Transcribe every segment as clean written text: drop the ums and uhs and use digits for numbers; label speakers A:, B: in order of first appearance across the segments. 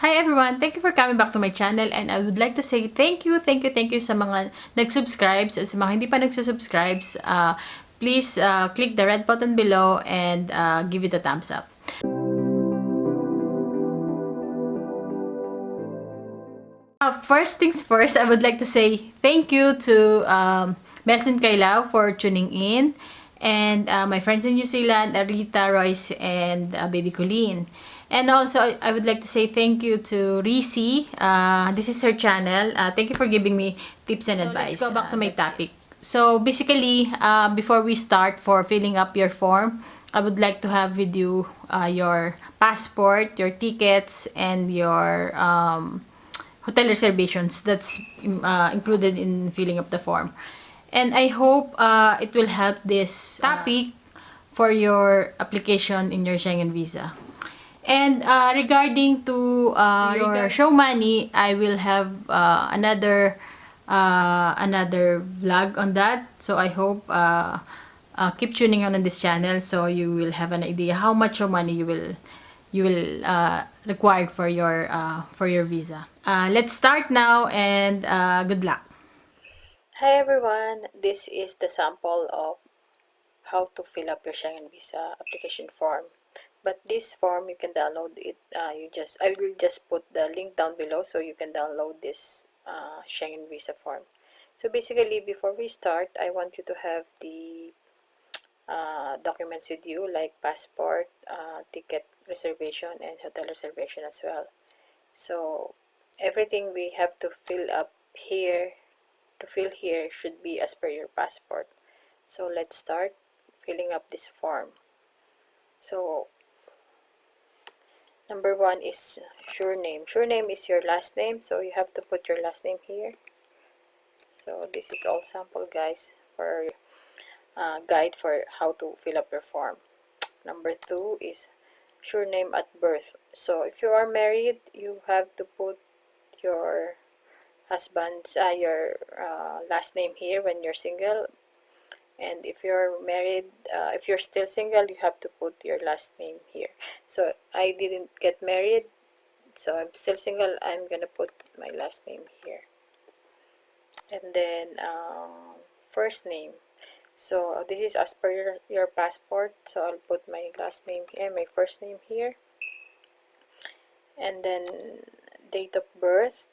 A: Hi everyone! Thank you for coming back to my channel, and I would like to say thank you sa mga nag-subscribes, at sa mga hindi pa nagsusubscribes, please click the red button below and give it a thumbs up. First things first, I would like to say thank you to Melson Kailao for tuning in, and my friends in New Zealand, Arita, Royce, and Baby Colleen. And also, I would like to say thank you to Risi. This is her channel. Thank you for giving me tips and advice. Let's go back to my topic. So basically, before we start for filling up your form, I would like to have with you your passport, your tickets, and your hotel reservations. That's included in filling up the form. And I hope it will help this topic for your application in your Schengen visa. And regarding to your show money, I will have another vlog on that. So I hope keep tuning on this channel so you will have an idea how much show money you will require for your visa. Let's start now, and good luck. Hi everyone, this is the sample of how to fill up your Schengen visa application form. But this form, you can download it. I will just put the link down below so you can download this Schengen visa form. So basically, before we start, I want you to have the documents with you, like passport, ticket reservation, and hotel reservation as well. So everything we have to fill up here, should be as per your passport. So let's start filling up this form. So number one is surname. Surname is your last name, so you have to put your last name here. So this is all sample, guys, for guide for how to fill up your form. Number two is surname at birth. So if you are married, you have to put your husband's your last name here when you're single. And if you're married, if you're still single, you have to put your last name here. So I didn't get married, so I'm still single. I'm gonna put my last name here. And then first name. So this is as per your passport, so I'll put my last name here, my first name here. And then date of birth.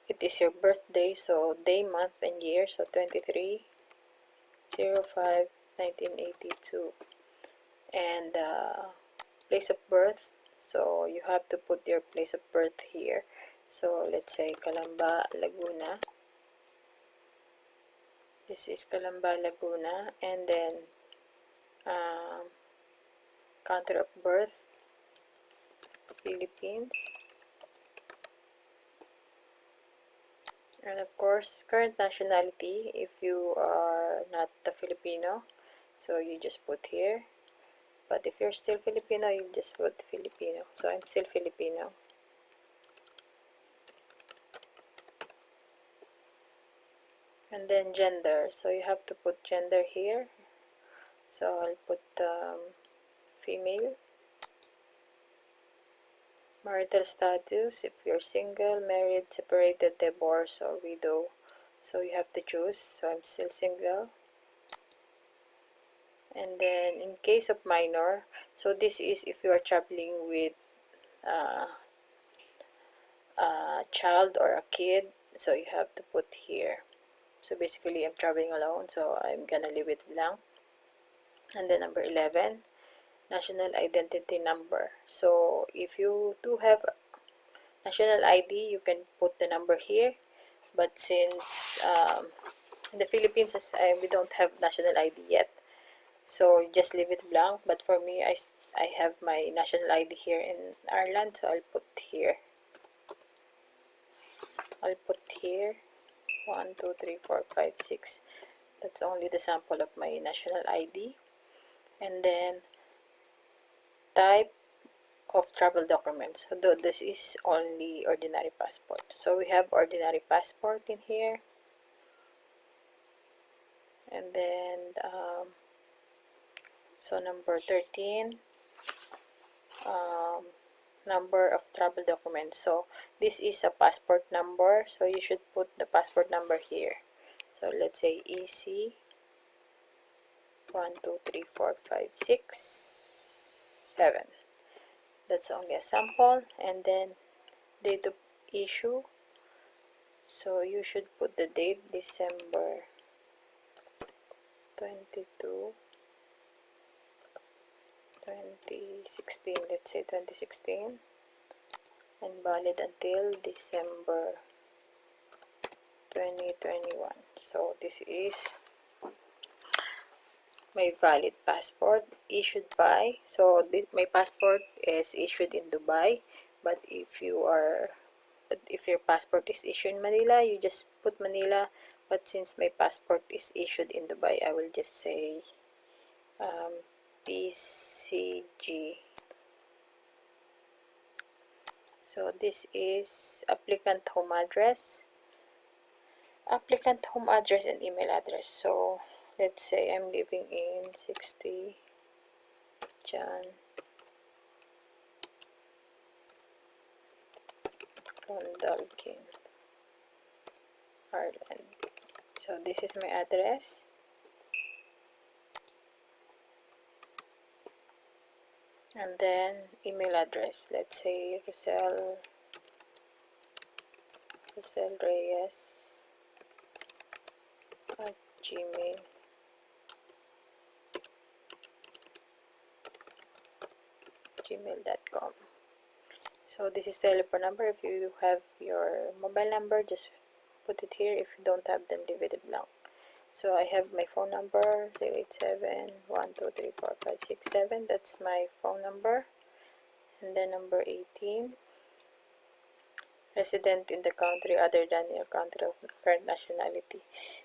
A: It is your birthday, so day, month, and year. So 23/05/1982. And place of birth, so you have to put your place of birth here. So let's say Calamba, Laguna. This is Calamba, Laguna. And then country of birth, Philippines. And of course, current nationality, if you are not a Filipino, so you just put here. But if you're still Filipino, you just put Filipino. So I'm still Filipino. And then gender, so you have to put gender here. So I'll put female. Marital status, if you're single, married, separated, divorced, or widow, so you have to choose. So I'm still single. And then in case of minor, so this is if you are traveling with a child or a kid, so you have to put here. So basically I'm traveling alone, so I'm gonna leave it blank. And then number 11, national identity number. So if you do have national ID, you can put the number here. But since in the Philippines, we don't have national ID yet, so just leave it blank. But for me, I have my national ID here in Ireland, so I'll put here. I'll put here 1, 2, 3, 4, 5, 6. That's only the sample of my national ID. And then type of travel documents. So this is only ordinary passport. So we have ordinary passport in here. And then so number 13, number of travel documents. So this is a passport number, so you should put the passport number here. So let's say EC 1234567. That's only a sample. And then date of issue, so you should put the date December 22 2016, let's say 2016, and valid until December 2021. So this is my valid passport issued by, so this, my passport is issued in Dubai, but if your passport is issued in Manila, you just put Manila. But since my passport is issued in Dubai, I will just say PCG. So this is applicant home address, and email address. So let's say I'm living in 60 John Clondalkin, Ireland. So this is my address. And then email address, let's say Rosel Reyes at gmail.com. So this is telephone number. If you have your mobile number, just put it here. If you don't have, then leave it blank. So I have my phone number 087-123-4567. That's my phone number. And then number 18, resident in the country other than your country of current nationality.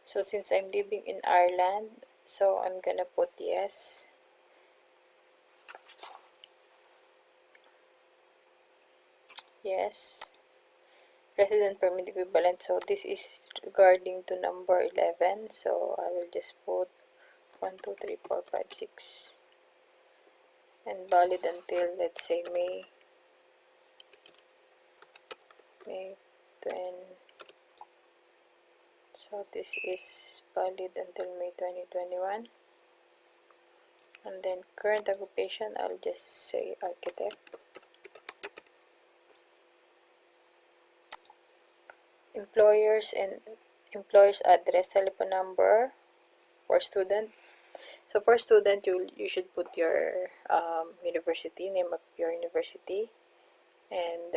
A: So since I'm living in Ireland, so I'm gonna put yes. Yes. Resident permit equivalent, so this is regarding to number 11, so I will just put 1234566, and valid until, let's say, May 20. So this is valid until May 2021. And then current occupation, I'll just say architect. Employers and employer's address, telephone number for student. So for student, you should put your university, name of your university, and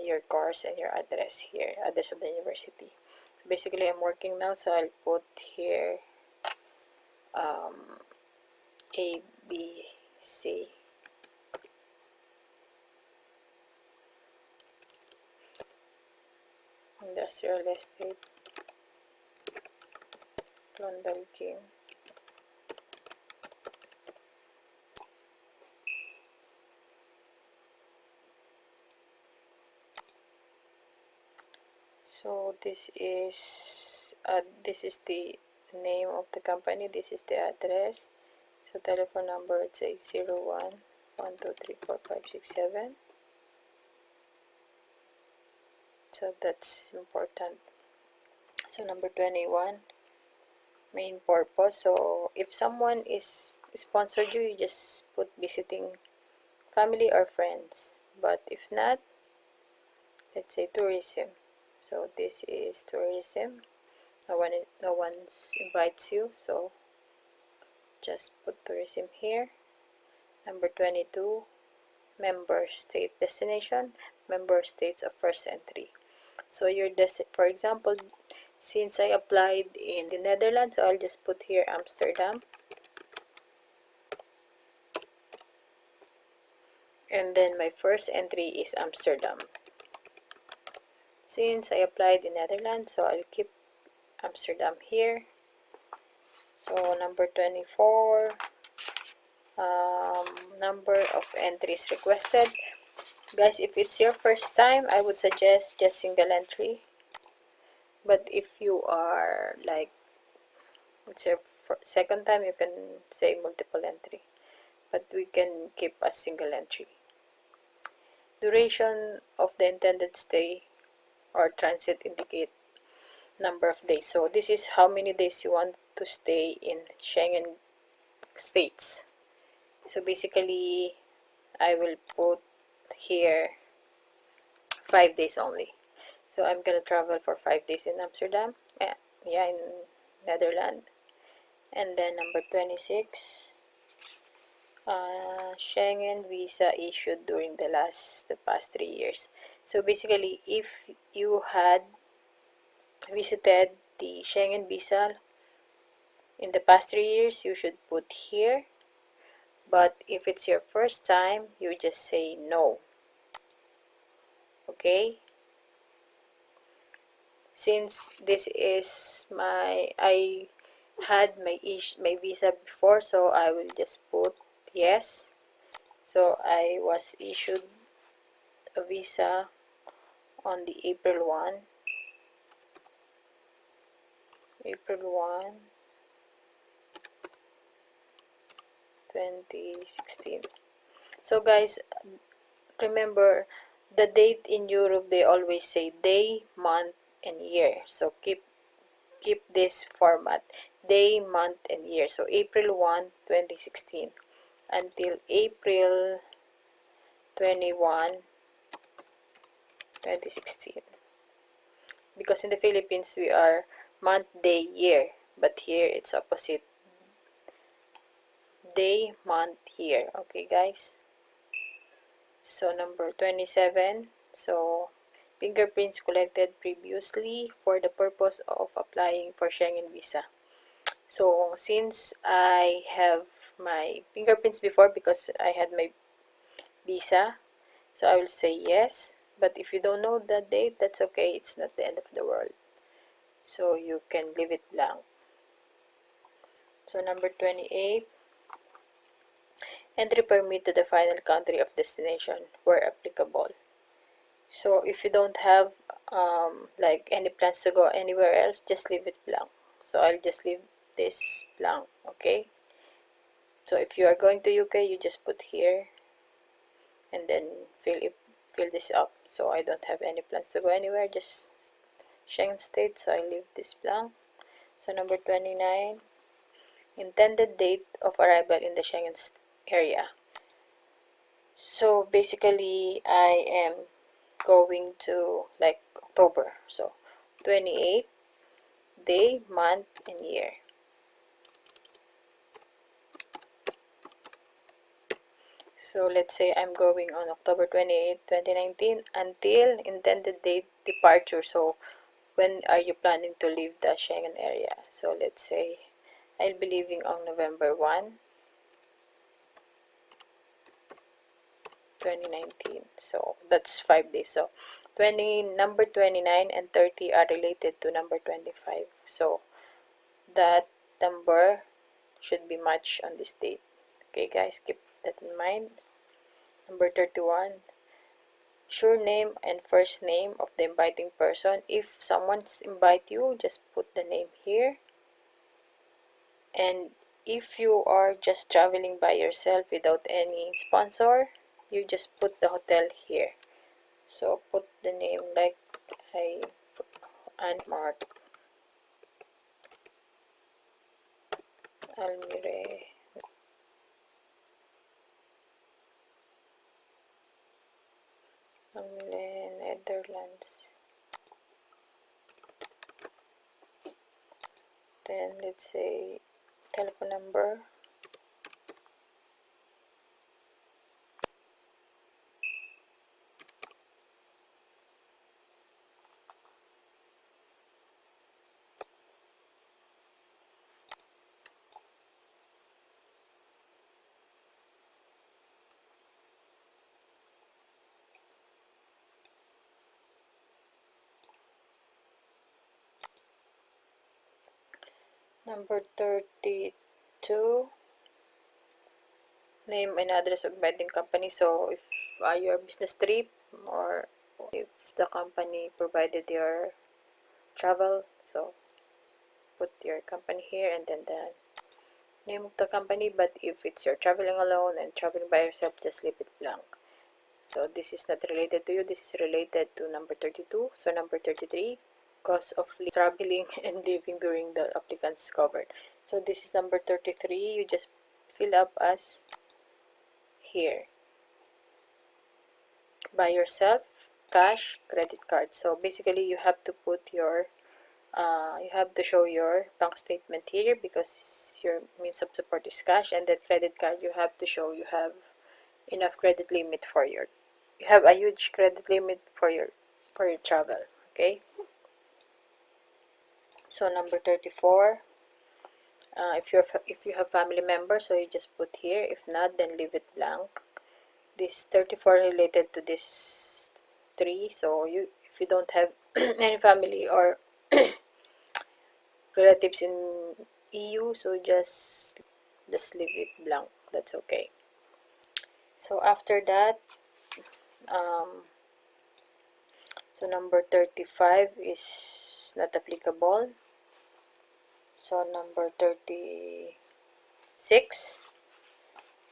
A: your course and your address here, address of the university. So basically I'm working now, so I'll put here ABC. Industrial Estate, Clondalkin. So this is the name of the company, this is the address. So telephone number, it's 01-123-4567. So that's important. So number 21, main purpose. So if someone is sponsored you, you just put visiting family or friends. But if not, let's say tourism. So this is tourism. No one invites you, so just put tourism here. Number 22, member state destination, member states of first entry. So your for example, since I applied in the Netherlands, so I'll just put here Amsterdam. And then my first entry is Amsterdam. Since I applied in Netherlands, so I'll keep Amsterdam here. So number 24, number of entries requested. Guys, if it's your first time, I would suggest just single entry. But if you are like, it's your second time, you can say multiple entry. But we can keep a single entry. Duration of the intended stay or transit indicate number of days. So this is how many days you want to stay in Schengen States. So basically, I will put here 5 days only. So I'm gonna travel for 5 days in Amsterdam, yeah, in Netherlands. And then number 26, Schengen visa issued during the past 3 years. So basically, if you had visited the Schengen visa in the past 3 years, you should put here. But if it's your first time, you just say no. Okay? Since this is I had my visa before, so I will just put yes. So I was issued a visa on the April 1, 2016. So guys, remember the date in Europe, they always say day, month, and year. So keep this format: day, month, and year. So April 1, 2016 until April 21, 2016. Because in the Philippines we are month, day, year, but here it's opposite: day, month, year. Okay guys, so number 27. So fingerprints collected previously for the purpose of applying for Schengen visa. So since I have my fingerprints before because I had my visa, so I will say yes. But if you don't know the date, that's okay, it's not the end of the world, so you can leave it blank. So number 28, entry permit to the final country of destination where applicable. So if you don't have like any plans to go anywhere else, just leave it blank. So I'll just leave this blank. Okay, so if you are going to UK, you just put here and then fill this up. So I don't have any plans to go anywhere, just Schengen States, so I leave this blank. So number 29, intended date of arrival in the Schengen area. So basically I am going to like October, so 28, day, month, and year. So let's say I'm going on October 28, 2019 until intended date departure. So when are you planning to leave the Schengen area? So let's say I'll be leaving on November 1, 2019. So that's 5 days. So number 29 and 30 are related to number 25. So that number should be matched on this date. Okay guys, keep that in mind. Number 31, sure name and first name of the inviting person. If someone's invite you, just put the name here. And if you are just traveling by yourself without any sponsor, you just put the hotel here. So put the name like I put Anmart Almire Netherlands. Then let's say telephone number. Number 32, name and address of vending company. So if your business trip or if the company provided your travel, so put your company here and then the name of the company. But if it's you're traveling alone and traveling by yourself, just leave it blank. So this is not related to you. This is related to number 32. So number 33, cost of traveling and living during the applicant's covered. So this is number 33. You just fill up as here. By yourself, cash, credit card. So basically you have to put your you have to show your bank statement here because your means of support is cash, and that credit card you have to show you have enough credit limit for your you have a huge credit limit for your travel. Okay, so number 34, if you have family members, so you just put here. If not, then leave it blank. This 34 related to this 3, so you if you don't have any family or relatives in EU, so just leave it blank. That's okay. So after that, um, so number 35 is not applicable. So number 36,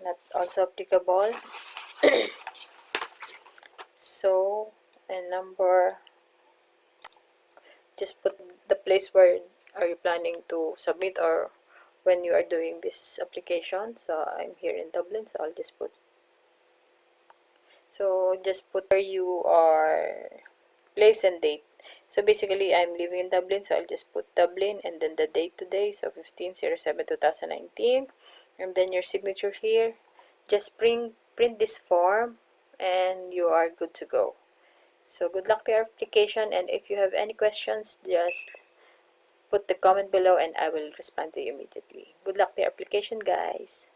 A: not also applicable. So, and number, just put the place where are you planning to submit or when you are doing this application. So I'm here in Dublin, so I'll just put, so just put where you are, place and date. So basically I'm living in Dublin, so I'll just put Dublin and then the date today, so 15/07/2019, and then your signature here. Just print this form and you are good to go. So good luck to your application, and if you have any questions, just put the comment below and I will respond to you immediately. Good luck to your application, guys.